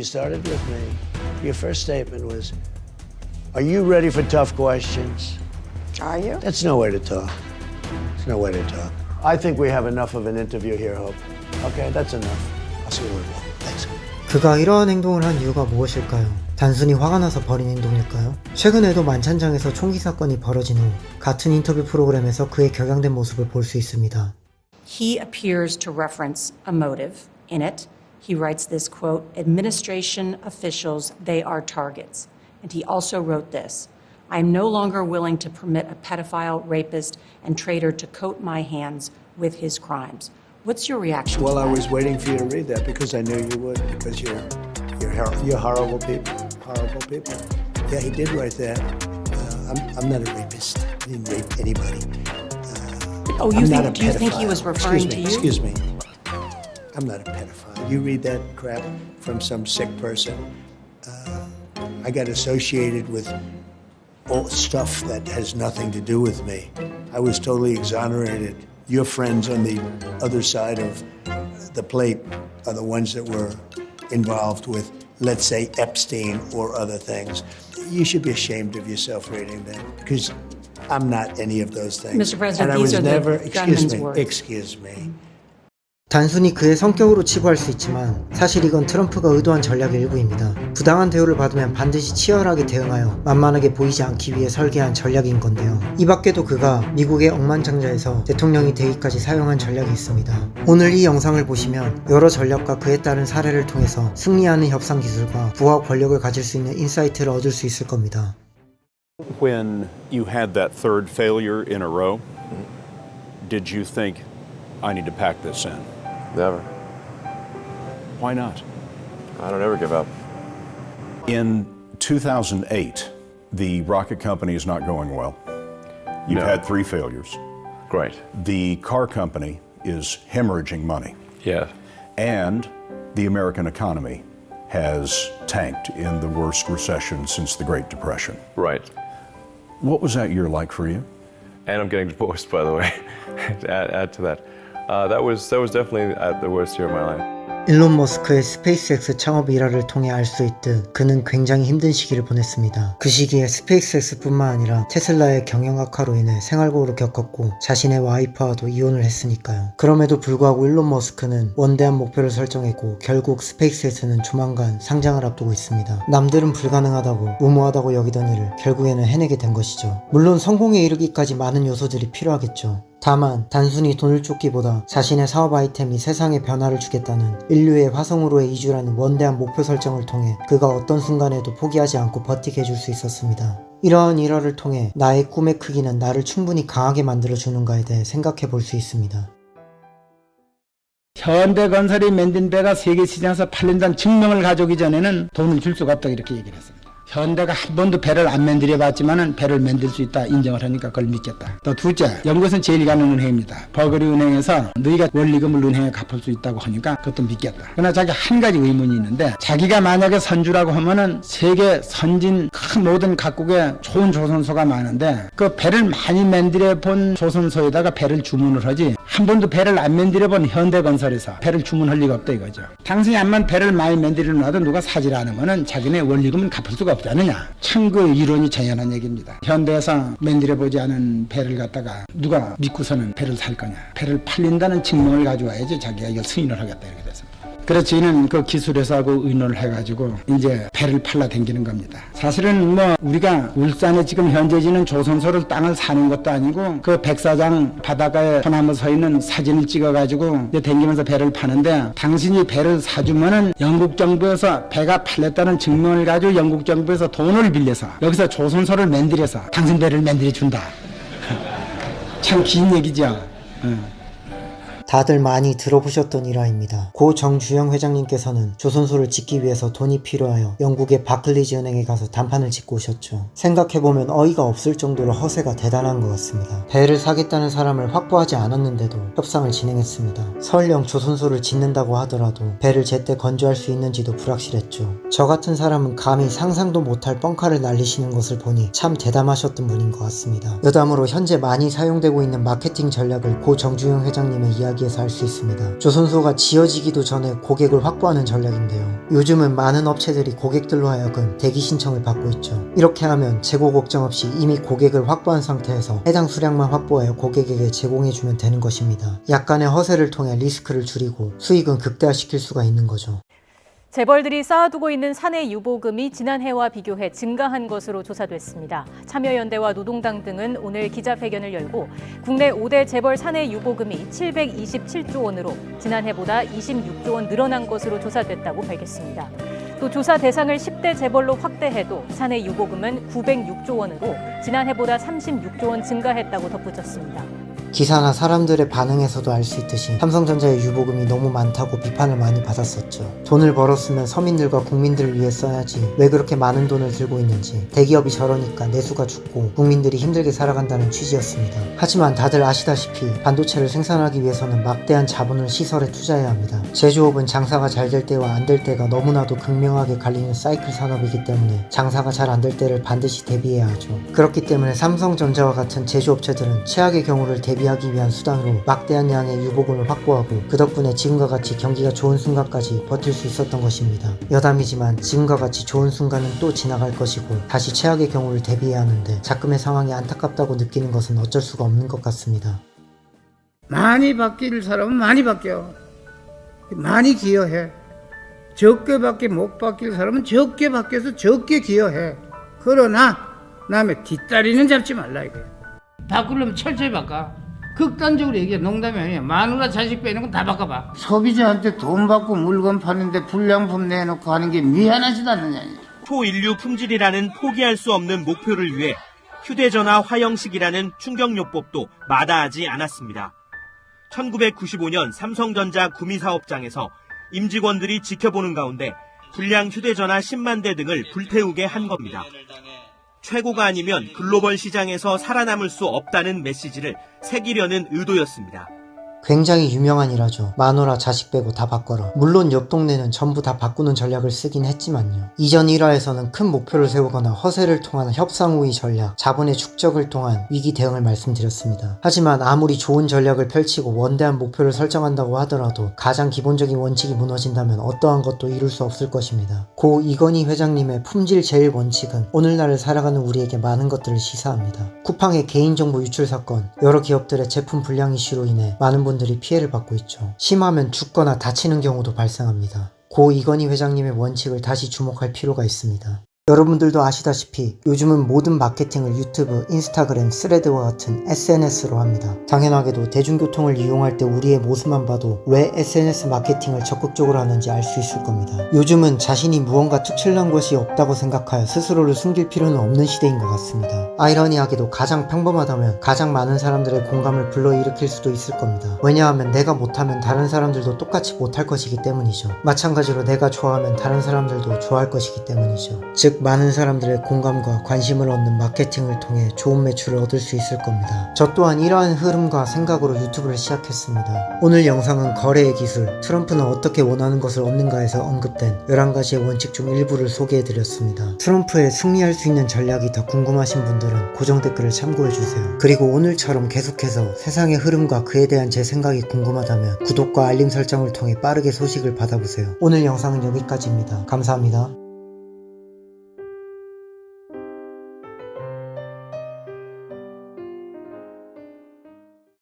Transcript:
You started with me. Your first statement was, are you ready for tough questions? Are you? That's no way to talk. It's no way to talk. I think we have enough of an interview here, Hope. Okay, that's enough. I'll see you later. Thanks. 그가 이러한 행동을 한 이유가 무엇일까요? 단순히 화가 나서 벌인 행동일까요? 최근에도 만찬장에서 총기 사건이 벌어진 후 같은 인터뷰 프로그램에서 그의 격양된 모습을 볼 수 있습니다. He appears to reference a motive in it. He writes this quote, administration officials, they are targets. And he also wrote this, I am no longer willing to permit a pedophile, rapist, and traitor to coat my hands with his crimes. What's your reaction Well, to that? I was waiting for you to read that because I knew you would, because you're horrible people. Horrible people. Yeah, he did write that. I'm not a rapist. I didn't rape anybody. Oh, I'm not a do you think he pedophile. was referring to you? Excuse me. I'm not a pedophile. You read that crap from some sick person. I got associated with all stuff that has nothing to do with me. I was totally exonerated. Your friends on the other side of the plate are the ones that were involved with, let's say, Epstein or other things. You should be ashamed of yourself reading that because I'm not any of those things. Mr. President, and I these was are the never, gunman's words. excuse me. 단순히 그의 성격으로 치부할 수 있지만 사실 이건 트럼프가 의도한 전략의 일부입니다. 부당한 대우를 받으면 반드시 치열하게 대응하여 만만하게 보이지 않기 위해 설계한 전략인 건데요. 이 밖에도 그가 미국의 억만장자에서 대통령이 되기까지 사용한 전략이 있습니다. 오늘 이 영상을 보시면 여러 전략과 그에 따른 사례를 통해서 승리하는 협상 기술과 부와 권력을 가질 수 있는 인사이트를 얻을 수 있을 겁니다. When you had that third failure in a row, did you think, I need to pack this in? Never. Why not? I don't ever give up. In 2008, the rocket company is not going well. You've No. had 3 failures. Great. The car company is hemorrhaging money. Yeah. And the American economy has tanked in the worst recession since the Great Depression. Right. What was that year like for you? And I'm getting divorced, by the way. To add to that. That was definitely the worst year of my life. 일론 머스크의 스페이스X 창업 일화를 통해 알 수 있듯 그는 굉장히 힘든 시기를 보냈습니다. 그 시기에 스페이스X뿐만 아니라 테슬라의 경영 악화로 인해 생활고를 겪었고 자신의 와이프와도 이혼을 했으니까요. 그럼에도 불구하고 일론 머스크는 원대한 목표를 설정했고 결국 스페이스X는 조만간 상장을 앞두고 있습니다. 남들은 불가능하다고 무모하다고 여기던 일을 결국에는 해내게 된 것이죠. 물론 성공에 이르기까지 많은 요소들이 필요하겠죠. 다만 단순히 돈을 쫓기보다 자신의 사업 아이템이 세상에 변화를 주겠다는 인류의 화성으로의 이주라는 원대한 목표 설정을 통해 그가 어떤 순간에도 포기하지 않고 버티게 해줄 수 있었습니다. 이러한 일화를 통해 나의 꿈의 크기는 나를 충분히 강하게 만들어주는가에 대해 생각해 볼 수 있습니다. 현대건설이 만든 배가 세계시장에서 팔린다는 증명을 가져오기 전에는 돈을 줄 수가 없다 이렇게 얘기를 했습니다. 현대가 한 번도 배를 안 만들어 봤지만은 배를 만들 수 있다 인정을 하니까 그걸 믿겠다. 또 둘째, 영국에서는 제일 가는 은행입니다. 버거리 은행에서 너희가 원리금을 은행에 갚을 수 있다고 하니까 그것도 믿겠다. 그러나 자기 한 가지 의문이 있는데 자기가 만약에 선주라고 하면은 세계 선진 큰 모든 각국에 좋은 조선소가 많은데 그 배를 많이 만들어 본 조선소에다가 배를 주문을 하지 한 번도 배를 안 만들어 본 현대건설에서 배를 주문할 리가 없다 이거죠. 당신이 암만 배를 많이 만들어 놔도 누가 사질 않으면은 자기네 원리금은 갚을 수가 없지 않느냐. 참 그 이론이 당연한 얘기입니다. 현대에서 만들어보지 않은 배를 갖다가 누가 믿고서는 배를 살 거냐. 배를 팔린다는 증명을 가져와야지 자기가 이걸 승인을 하겠다 이렇게 됐습니다. 그래서 저희는 그 기술회사하고 의논을 해가지고 이제 배를 팔라 댕기는 겁니다. 사실은 뭐 우리가 울산에 지금 현재 지는 조선소를 땅을 사는 것도 아니고 그 백사장 바닷가에 소나무 서 있는 사진을 찍어가지고 이제 댕기면서 배를 파는데 당신이 배를 사주면은 영국 정부에서 배가 팔렸다는 증명을 가지고 영국 정부에서 돈을 빌려서 여기서 조선소를 만들어서 당신 배를 만들어 준다. 참 긴 얘기죠. 다들 많이 들어보셨던 일화입니다. 고 정주영 회장님께서는 조선소를 짓기 위해서 돈이 필요하여 영국의 바클리즈 은행에 가서 단판을 짓고 오셨죠. 생각해보면 어이가 없을 정도로 허세가 대단한 것 같습니다. 배를 사겠다는 사람을 확보하지 않았는데도 협상을 진행했습니다. 설령 조선소를 짓는다고 하더라도 배를 제때 건조할 수 있는지도 불확실했죠. 저 같은 사람은 감히 상상도 못할 뻥카를 날리시는 것을 보니 참 대담하셨던 분인 것 같습니다. 여담으로 현재 많이 사용되고 있는 마케팅 전략을 고 정주영 회장님의 이야기 여기에서 알 수 있습니다. 조선소가 지어지기도 전에 고객을 확보하는 전략인데요. 요즘은 많은 업체들이 고객들로 하여금 대기 신청을 받고 있죠. 이렇게 하면 재고 걱정 없이 이미 고객을 확보한 상태에서 해당 수량만 확보하여 고객에게 제공해주면 되는 것입니다. 약간의 허세를 통해 리스크를 줄이고 수익은 극대화시킬 수가 있는 거죠. 재벌들이 쌓아두고 있는 사내 유보금이 지난해와 비교해 증가한 것으로 조사됐습니다. 참여연대와 노동당 등은 오늘 기자회견을 열고 국내 5대 재벌 사내 유보금이 727조 원으로 지난해보다 26조 원 늘어난 것으로 조사됐다고 밝혔습니다. 또 조사 대상을 10대 재벌로 확대해도 사내 유보금은 906조 원으로 지난해보다 36조 원 증가했다고 덧붙였습니다. 기사나 사람들의 반응에서도 알 수 있듯이 삼성전자의 유보금이 너무 많다고 비판을 많이 받았었죠. 돈을 벌었으면 서민들과 국민들을 위해 써야지 왜 그렇게 많은 돈을 들고 있는지, 대기업이 저러니까 내수가 죽고 국민들이 힘들게 살아간다는 취지였습니다. 하지만 다들 아시다시피 반도체를 생산하기 위해서는 막대한 자본을 시설에 투자해야 합니다. 제조업은 장사가 잘 될 때와 안 될 때가 너무나도 극명하게 갈리는 사이클 산업이기 때문에 장사가 잘 안 될 때를 반드시 대비해야 하죠. 그렇기 때문에 삼성전자와 같은 제조업체들은 최악의 경우를 대비하기 위한 수단으로 막대한 양의 유보금을 확보하고 그 덕분에 지금과 같이 경기가 좋은 순간까지 버틸 수 있었던 것입니다. 여담이지만 지금과 같이 좋은 순간은 또 지나갈 것이고 다시 최악의 경우를 대비해야 하는데 자금의 상황이 안타깝다고 느끼는 것은 어쩔 수가 없는 것 같습니다. 많이 바뀔 사람은 많이 바뀌어. 많이 기여해. 적게밖에 못 바뀔 사람은 적게 바뀌어서 적게 기여해. 그러나 남의 뒷다리는 잡지 말라 이거야. 바꾸려면 철저히 바꿔. 극단적으로 얘기해. 농담이 아니야. 마누라 자식 빼는 건 다 바꿔봐. 소비자한테 돈 받고 물건 파는데 불량품 내놓고 하는 게 미안하지도 않느냐. 초인류 품질이라는 포기할 수 없는 목표를 위해 휴대전화 화형식이라는 충격요법도 마다하지 않았습니다. 1995년 삼성전자 구미사업장에서 임직원들이 지켜보는 가운데 불량 휴대전화 10만 대 등을 불태우게 한 겁니다. 최고가 아니면 글로벌 시장에서 살아남을 수 없다는 메시지를 새기려는 의도였습니다. 굉장히 유명한 일화죠. 마누라 자식 빼고 다 바꿔라. 물론 옆 동네는 전부 다 바꾸는 전략을 쓰긴 했지만요. 이전 일화에서는 큰 목표를 세우거나 허세를 통한 협상 우위 전략, 자본의 축적을 통한 위기 대응을 말씀드렸습니다. 하지만 아무리 좋은 전략을 펼치고 원대한 목표를 설정한다고 하더라도 가장 기본적인 원칙이 무너진다면 어떠한 것도 이룰 수 없을 것입니다. 고 이건희 회장님의 품질 제일 원칙은 오늘날을 살아가는 우리에게 많은 것들을 시사합니다. 쿠팡의 개인정보 유출 사건, 여러 기업들의 제품 불량 이슈로 인해 많은 분들이 피해를 받고 있죠. 심하면 죽거나 다치는 경우도 발생합니다. 고 이건희 회장님의 원칙을 다시 주목할 필요가 있습니다. 여러분들도 아시다시피 요즘은 모든 마케팅을 유튜브, 인스타그램, 스레드와 같은 SNS로 합니다. 당연하게도 대중교통을 이용할 때 우리의 모습만 봐도 왜 SNS 마케팅을 적극적으로 하는지 알 수 있을 겁니다. 요즘은 자신이 무언가 특출난 것이 없다고 생각하여 스스로를 숨길 필요는 없는 시대인 것 같습니다. 아이러니하게도 가장 평범하다면 가장 많은 사람들의 공감을 불러일으킬 수도 있을 겁니다. 왜냐하면 내가 못하면 다른 사람들도 똑같이 못할 것이기 때문이죠. 마찬가지로 내가 좋아하면 다른 사람들도 좋아할 것이기 때문이죠. 즉 많은 사람들의 공감과 관심을 얻는 마케팅을 통해 좋은 매출을 얻을 수 있을 겁니다. 저 또한 이러한 흐름과 생각으로 유튜브를 시작했습니다. 오늘 영상은 거래의 기술, 트럼프는 어떻게 원하는 것을 얻는가에서 언급된 11가지의 원칙 중 일부를 소개해드렸습니다. 트럼프의 승리할 수 있는 전략이 더 궁금하신 분들은 고정 댓글을 참고해주세요. 그리고 오늘처럼 계속해서 세상의 흐름과 그에 대한 제 생각이 궁금하다면 구독과 알림 설정을 통해 빠르게 소식을 받아보세요. 오늘 영상은 여기까지입니다. 감사합니다.